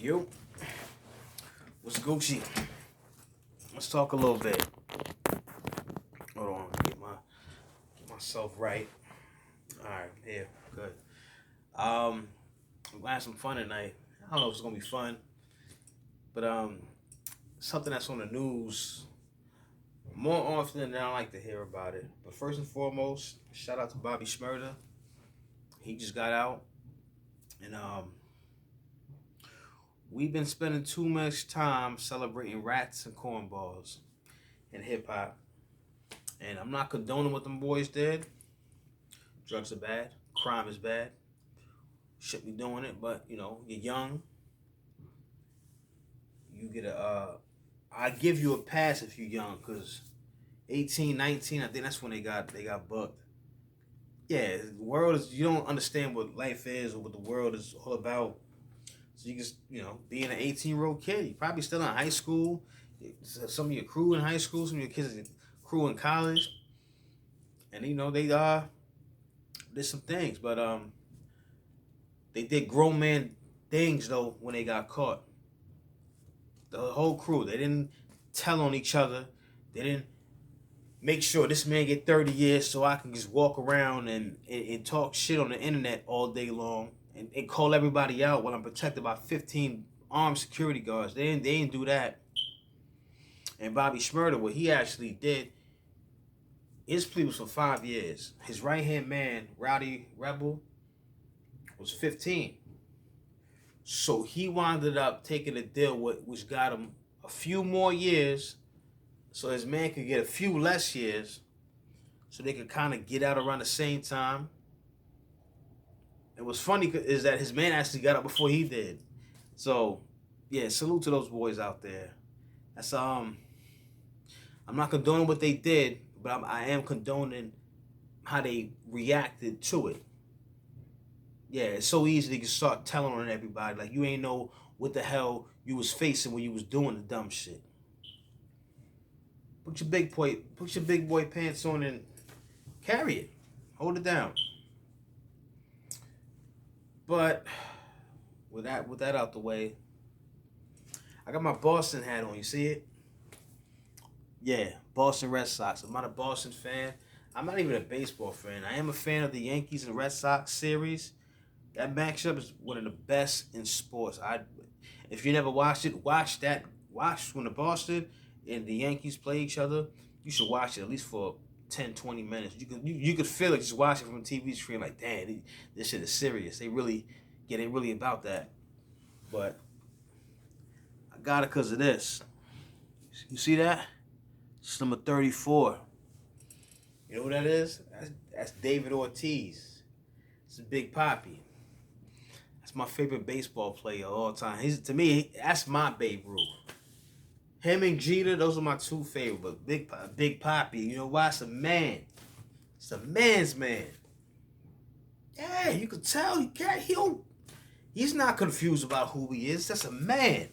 Yo, what's Gucci? Let's talk a little bit. Hold on, get myself right. All right, here, good. I'm gonna have some fun tonight. I don't know if it's gonna be fun, but something that's on the news more often than I like to hear about it. But first and foremost, shout out to Bobby Shmurda. He just got out, and we've been spending too much time celebrating rats and cornballs in hip hop. And I'm not condoning what them boys did. Drugs are bad. Crime is bad. Shouldn't be doing it, but you're young. You get I give you a pass if you're young, cause 18, 19, I think that's when they got booked. Yeah, the world is, you don't understand what life is or what the world is all about. So you just, being an 18-year-old kid, you probably still in high school. Some of your crew in high school, some of your kids in crew in college. And they did some things, but they did grown man things though when they got caught. The whole crew, they didn't tell on each other. They didn't make sure this man get 30 years so I can just walk around and talk shit on the internet all day long and call everybody out while I'm protected by 15 armed security guards. They didn't do that. And Bobby Shmurda, what he actually did, his plea was for 5 years. His right hand man, Rowdy Rebel, was 15. So he wound up taking a deal which got him a few more years, so his man could get a few less years, so they could kind of get out around the same time. And what's funny is that his man actually got out before he did. So, yeah, salute to those boys out there. That's I'm not condoning what they did, but I am condoning how they reacted to it. Yeah, it's so easy to just start telling on everybody. Like, you ain't know what the hell you was facing when you was doing the dumb shit. Put your big boy pants on and carry it. Hold it down. But with that out the way, I got my Boston hat on. You see it? Yeah, Boston Red Sox. I'm not a Boston fan. I'm not even a baseball fan. I am a fan of the Yankees and Red Sox series. That matchup is one of the best in sports. If you never watched it, watch that. Watch when the Boston and the Yankees play each other. You should watch it at least for 10, 20 minutes. You could feel it just watching from the TV screen. Like, damn, this shit is serious. They really about that. But I got it because of this. You see that? It's number 34. You know who that is? That's David Ortiz. It's a Big Papi. That's my favorite baseball player of all time. To me, that's my Babe Ruth. Him and Jeter, those are my two favorite. But Big Papi, you know why? It's a man. It's a man's man. Yeah, you could tell. He's not confused about who he is. That's a man.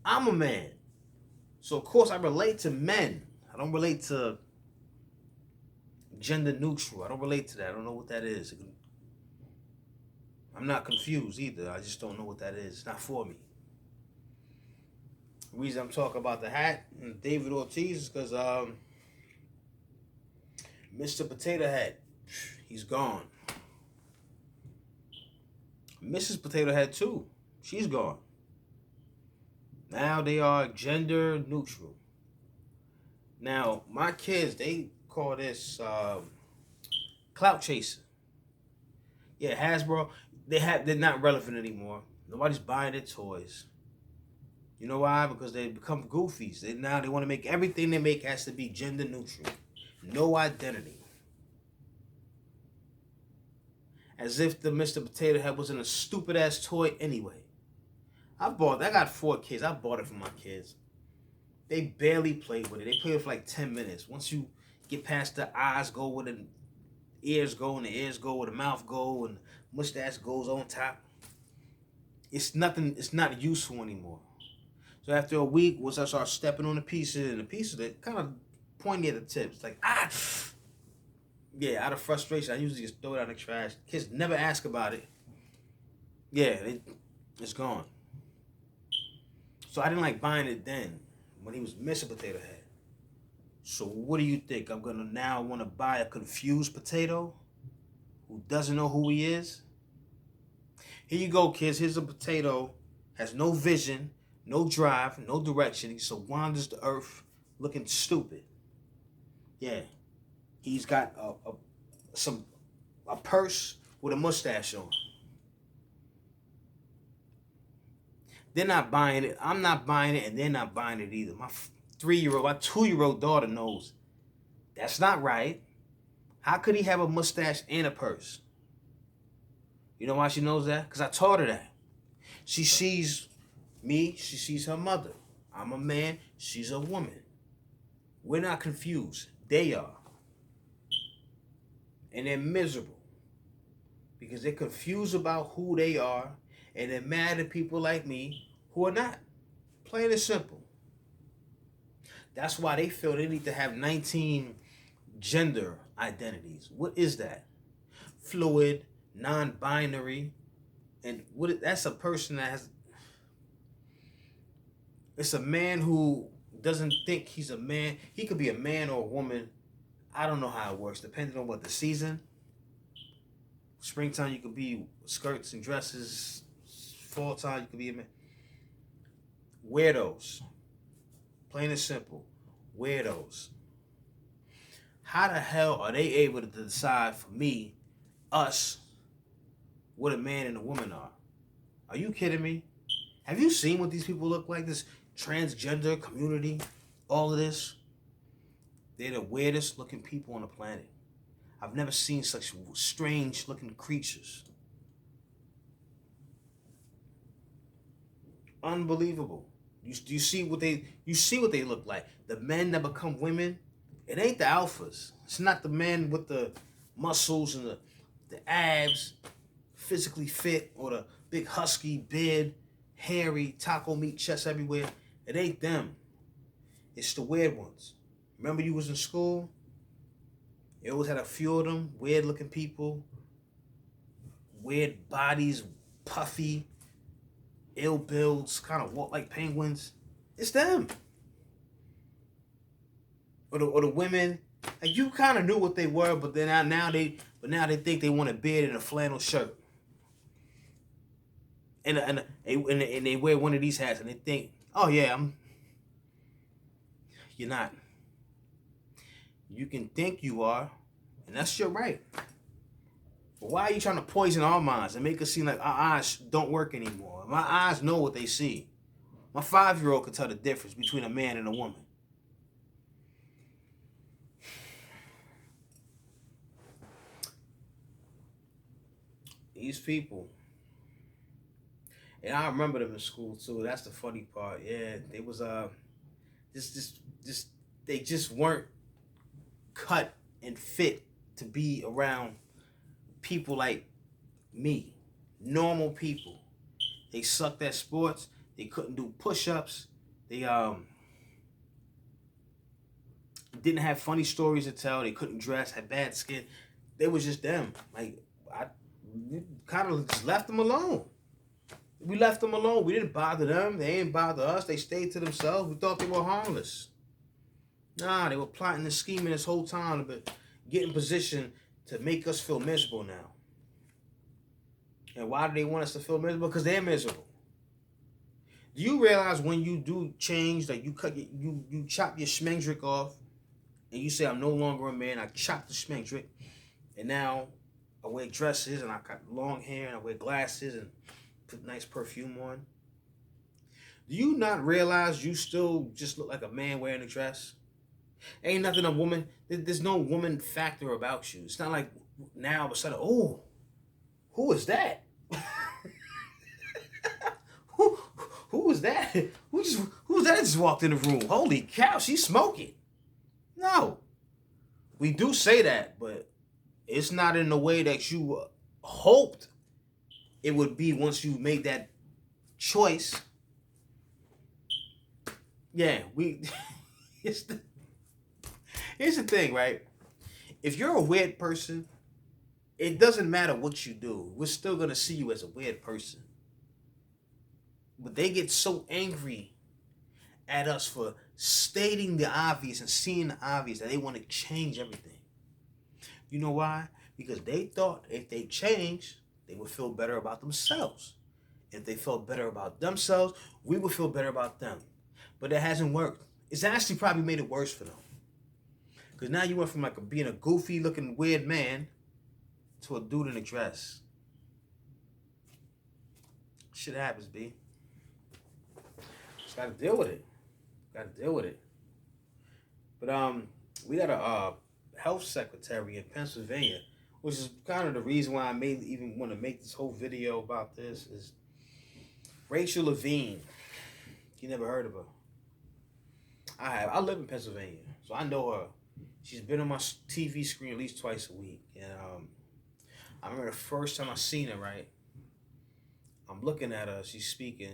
I'm a man. So, of course, I relate to men. I don't relate to gender neutral. I don't relate to that. I don't know what that is. I'm not confused either. I just don't know what that is. It's not for me. The reason I'm talking about the hat and David Ortiz is because Mr. Potato Head, he's gone. Mrs. Potato Head too, she's gone. Now they are gender neutral. Now my kids, they call this clout chasing. Yeah, Hasbro, they're not relevant anymore. Nobody's buying their toys. You know why? Because they become goofies. They want to make everything they make has to be gender neutral. No identity. As if the Mr. Potato Head wasn't a stupid ass toy anyway. I got 4 kids. I bought it for my kids. They barely play with it. They play it for like 10 minutes. Once you get past the eyes go where the ears go and the ears go where the mouth go and the mustache goes on top, it's not useful anymore. So after a week, once I start stepping on the pieces and the pieces that kind of pointy at the tips, like yeah, out of frustration, I usually just throw it out in the trash. Kids never ask about it. Yeah, it's gone. So I didn't like buying it then when he was Mr. Potato Head. So what do you think? I'm gonna now want to buy a confused potato who doesn't know who he is? Here you go, kids. Here's a potato, has no vision, no drive, no direction. He so wanders the earth looking stupid. Yeah. He's got a purse with a mustache on. They're not buying it. I'm not buying it, and they're not buying it either. My 3-year-old, my 2-year-old daughter knows that's not right. How could he have a mustache and a purse? You know why she knows that? Because I taught her that. She sees me, she sees her mother. I'm a man, she's a woman. We're not confused. They are. And they're miserable. Because they're confused about who they are, and they're mad at people like me who are not. Plain and simple. That's why they feel they need to have 19 gender identities. What is that? Fluid, non-binary, and that's a person that has. It's a man who doesn't think he's a man. He could be a man or a woman. I don't know how it works, depending on what the season. Springtime, you could be skirts and dresses. Fall time, you could be a man. Weirdos. Plain and simple. Weirdos. How the hell are they able to decide for me, us, what a man and a woman are? Are you kidding me? Have you seen what these people look like? This transgender community, all of this? They're the weirdest looking people on the planet. I've never seen such strange looking creatures. Unbelievable. You see what they look like. The men that become women, it ain't the alphas. It's not the men with the muscles and the abs, physically fit, or the big husky beard, hairy, taco meat chest everywhere. It ain't them. It's the weird ones. Remember you was in school? You always had a few of them, weird looking people, weird bodies, puffy, ill builds, kind of walk like penguins. It's them. Or the women, like you kind of knew what they were, but then now they think they want a beard and a flannel shirt, and they wear one of these hats and they think, oh yeah, you're not. You can think you are, and that's your right. But why are you trying to poison our minds and make us seem like our eyes don't work anymore? My eyes know what they see. My 5-year-old can tell the difference between a man and a woman. These people, and I remember them in school too. That's the funny part. Yeah, they was they just weren't cut and fit to be around people like me, normal people. They sucked at sports. They couldn't do push-ups. They didn't have funny stories to tell. They couldn't dress. Had bad skin. They was just them. Like we kind of just left them alone. We left them alone. We didn't bother them. They ain't bother us. They stayed to themselves. We thought they were harmless. Nah, they were plotting and scheming this whole time to get in position to make us feel miserable now. And why do they want us to feel miserable? Because they're miserable. Do you realize when you do change, like you chop your schmendrick off, and you say I'm no longer a man? I chop the schmendrick, and now I wear dresses and I got long hair and I wear glasses and put nice perfume on. Do you not realize you still just look like a man wearing a dress? Ain't nothing a woman. There's no woman factor about you. It's not like now all of a sudden, oh, who is that? Who was that? Who's that just walked in the room? Holy cow, she's smoking. No. We do say that, but it's not in the way that you hoped it would be once you made that choice. Yeah, here's the thing, right? If you're a weird person, it doesn't matter what you do. We're still going to see you as a weird person. But they get so angry at us for stating the obvious and seeing the obvious that they want to change everything. You know why? Because they thought if they changed, they would feel better about themselves. If they felt better about themselves, we would feel better about them. But it hasn't worked. It's actually probably made it worse for them. Because now you went from like being a goofy looking weird man to a dude in a dress. Shit happens, B. Just gotta deal with it. Gotta deal with it. But we got a health secretary in Pennsylvania, which is kind of the reason why I even want to make this whole video about this, is Rachel Levine. You never heard of her? I have. I live in Pennsylvania, so I know her. She's been on my TV screen at least twice a week. And I remember the first time I seen her, right? I'm looking at her, she's speaking.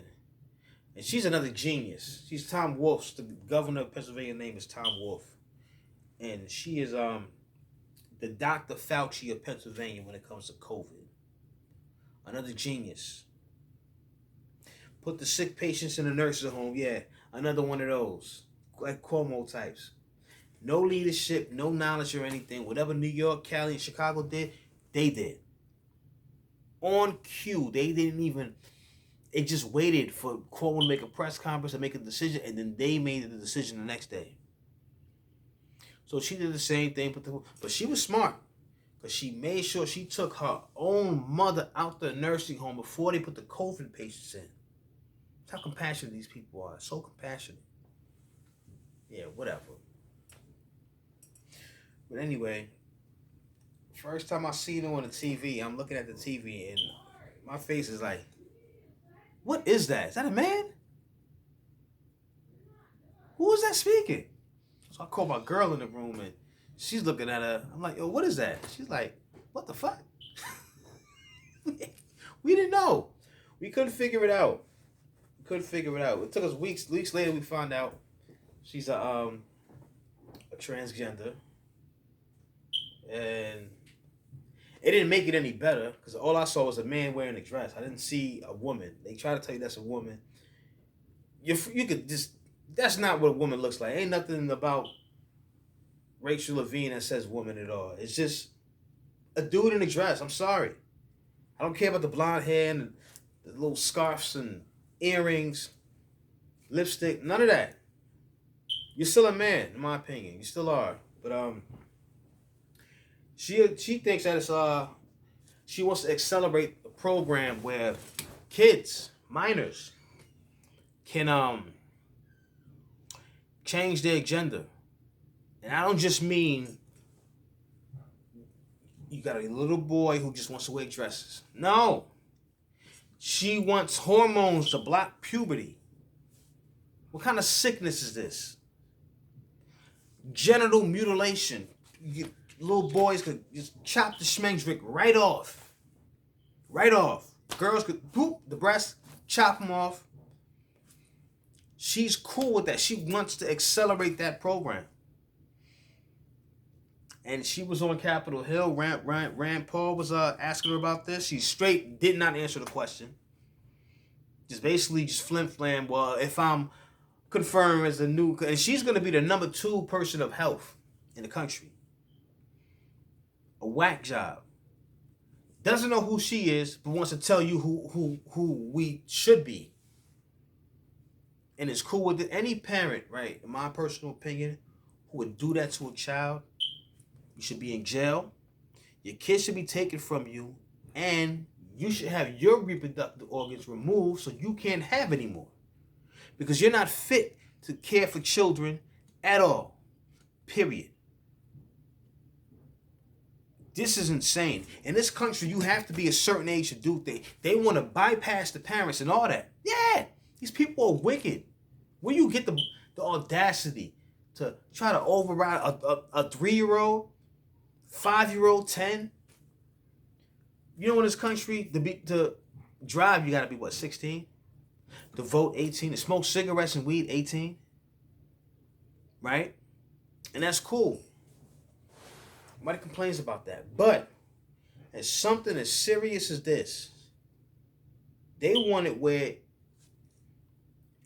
And she's another genius. She's Tom Wolf's, the governor of Pennsylvania name is Tom Wolf. And she is the Dr. Fauci of Pennsylvania when it comes to COVID. Another genius. Put the sick patients in the nursing home, yeah. Another one of those. Like Cuomo types. No leadership, no knowledge or anything. Whatever New York, Cali, and Chicago did, they did. On cue. They didn't even... It just waited for Cuomo to make a press conference and make a decision, and then they made the decision the next day. So she did the same thing, but she was smart. Because she made sure she took her own mother out the nursing home before they put the COVID patients in. That's how compassionate these people are. So compassionate. Yeah, whatever. But anyway, first time I seen her on the TV, I'm looking at the TV and my face is like, what is that? Is that a man? Who is that speaking? So I called my girl in the room and she's looking at her. I'm like, yo, what is that? She's like, what the fuck? We didn't know. We couldn't figure it out. It took us weeks. Weeks later, we found out she's a transgender. And it didn't make it any better because all I saw was a man wearing a dress. I didn't see a woman. They try to tell you that's a woman. You could just... That's not what a woman looks like. Ain't nothing about Rachel Levine that says woman at all. It's just a dude in a dress. I'm sorry. I don't care about the blonde hair and the little scarves and earrings, lipstick, none of that. You're still a man, in my opinion. You still are. But she thinks that it's she wants to accelerate a program where kids, minors, can change their gender. And I don't just mean you got a little boy who just wants to wear dresses. No. She wants hormones to block puberty. What kind of sickness is this? Genital mutilation. Little boys could just chop the schmengdrick right off. Right off. Girls could poop the breast, chop them off. She's cool with that. She wants to accelerate that program. And she was on Capitol Hill. Rand Paul was asking her about this. She straight did not answer the question. Just basically just flim-flam. Well, if I'm confirmed as a new... And she's going to be the number 2 person of health in the country. A whack job. Doesn't know who she is, but wants to tell you who we should be. And it's cool with it. Any parent, right, in my personal opinion, who would do that to a child, you should be in jail. Your kids should be taken from you. And you should have your reproductive organs removed so you can't have any more. Because you're not fit to care for children at all. Period. This is insane. In this country, you have to be a certain age to do things. They want to bypass the parents and all that. Yeah, these people are wicked. Where you get the audacity to try to override a 3-year-old, 5-year-old, 10? You know, in this country, to drive, you got to be, 16? To vote, 18? To smoke cigarettes and weed, 18? Right? And that's cool. Nobody complains about that. But as something as serious as this, they want it where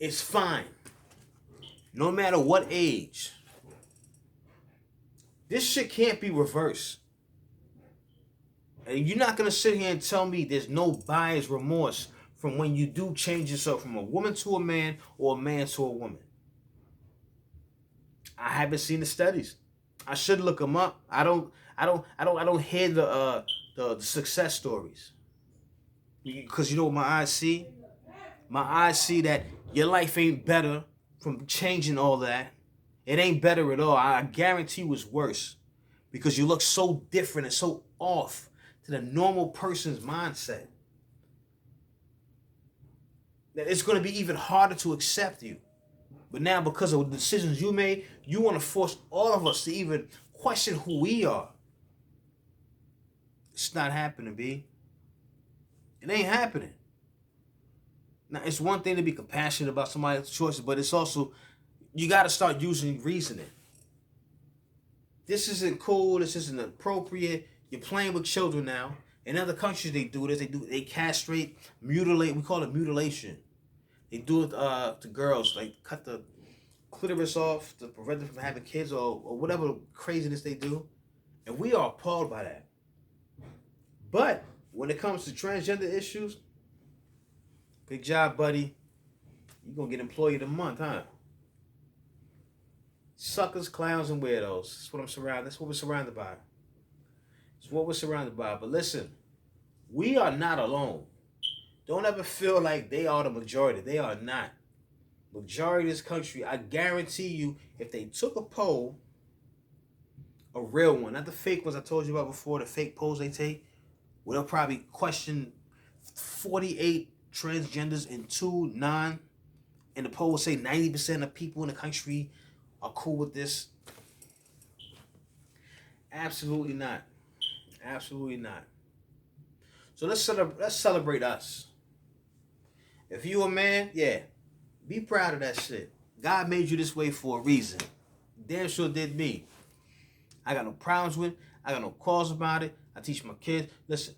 it's fine no matter what age. This shit can't be reversed. And you're not gonna sit here and tell me there's no buyer's remorse from when you do change yourself from a woman to a man or a man to a woman. I haven't seen the studies. I should look them up. I don't hear the success stories. Because you know what my eyes see? My eyes see that your life ain't better from changing all that. It ain't better at all. I guarantee you it's worse. Because you look so different and so off to the normal person's mindset that it's going to be even harder to accept you. But now, because of the decisions you made, you want to force all of us to even question who we are. It's not happening, B. It ain't happening. Now, it's one thing to be compassionate about somebody's choices, but it's also, you got to start using reasoning. This isn't cool. This isn't appropriate. You're playing with children now. In other countries, they do this. They castrate, mutilate. We call it mutilation. They do it to girls, like cut the clitoris off to prevent them from having kids or whatever craziness they do. And we are appalled by that. But when it comes to transgender issues, good job, buddy. You're going to get employee of the month, huh? Suckers, clowns, and weirdos. That's what I'm surrounded. That's what we're surrounded by. It's what we're surrounded by. But listen, we are not alone. Don't ever feel like they are the majority. They are not. Majority of this country, I guarantee you, if they took a poll, a real one, not the fake ones I told you about before, the fake polls they take, where they'll probably question 48 transgenders and 2 non, and the poll will say 90% of people in the country are cool with this. Absolutely not. Absolutely not. So let's celebrate us. If you a man, yeah, be proud of that shit. God made you this way for a reason. Damn sure did me. I got no problems with it. I got no calls about it. I teach my kids. Listen,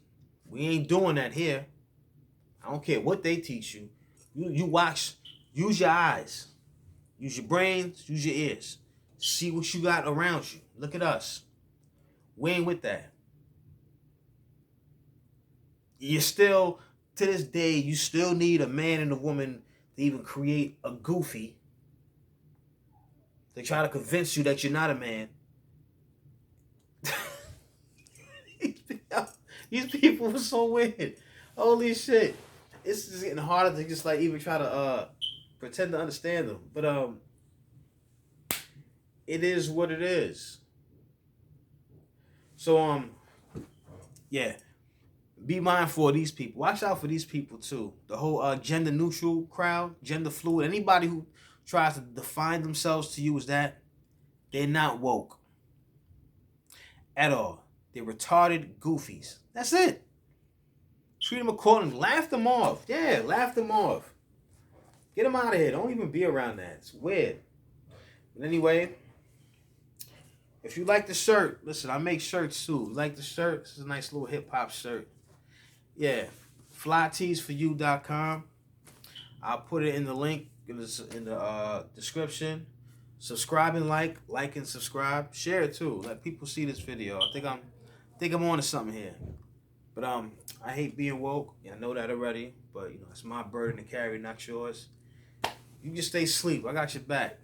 we ain't doing that here. I don't care what they teach you. You watch. Use your eyes. Use your brains. Use your ears. See what you got around you. Look at us. We ain't with that. You still, to this day, you still need a man and a woman to even create a goofy. They try to convince you that you're not a man. These people are so weird. Holy shit. It's just getting harder to just like even try to pretend to understand them. But it is what it is. So yeah. Be mindful of these people. Watch out for these people too. The whole gender neutral crowd, gender fluid. Anybody who tries to define themselves to you as that, they're not woke at all. They're retarded goofies. That's it. Treat them accordingly. Laugh them off. Yeah, laugh them off. Get them out of here. Don't even be around that. It's weird. But anyway, if you like the shirt, listen, I make shirts too. You like the shirt? This is a nice little hip hop shirt. Yeah, flyteesforyou.com. I'll put it in the link in the description. Subscribe and like and subscribe. Share it too. Let people see this video. I think I'm on to something here. But I hate being woke. I know that already. But it's my burden to carry, not yours. You just stay asleep. I got your back.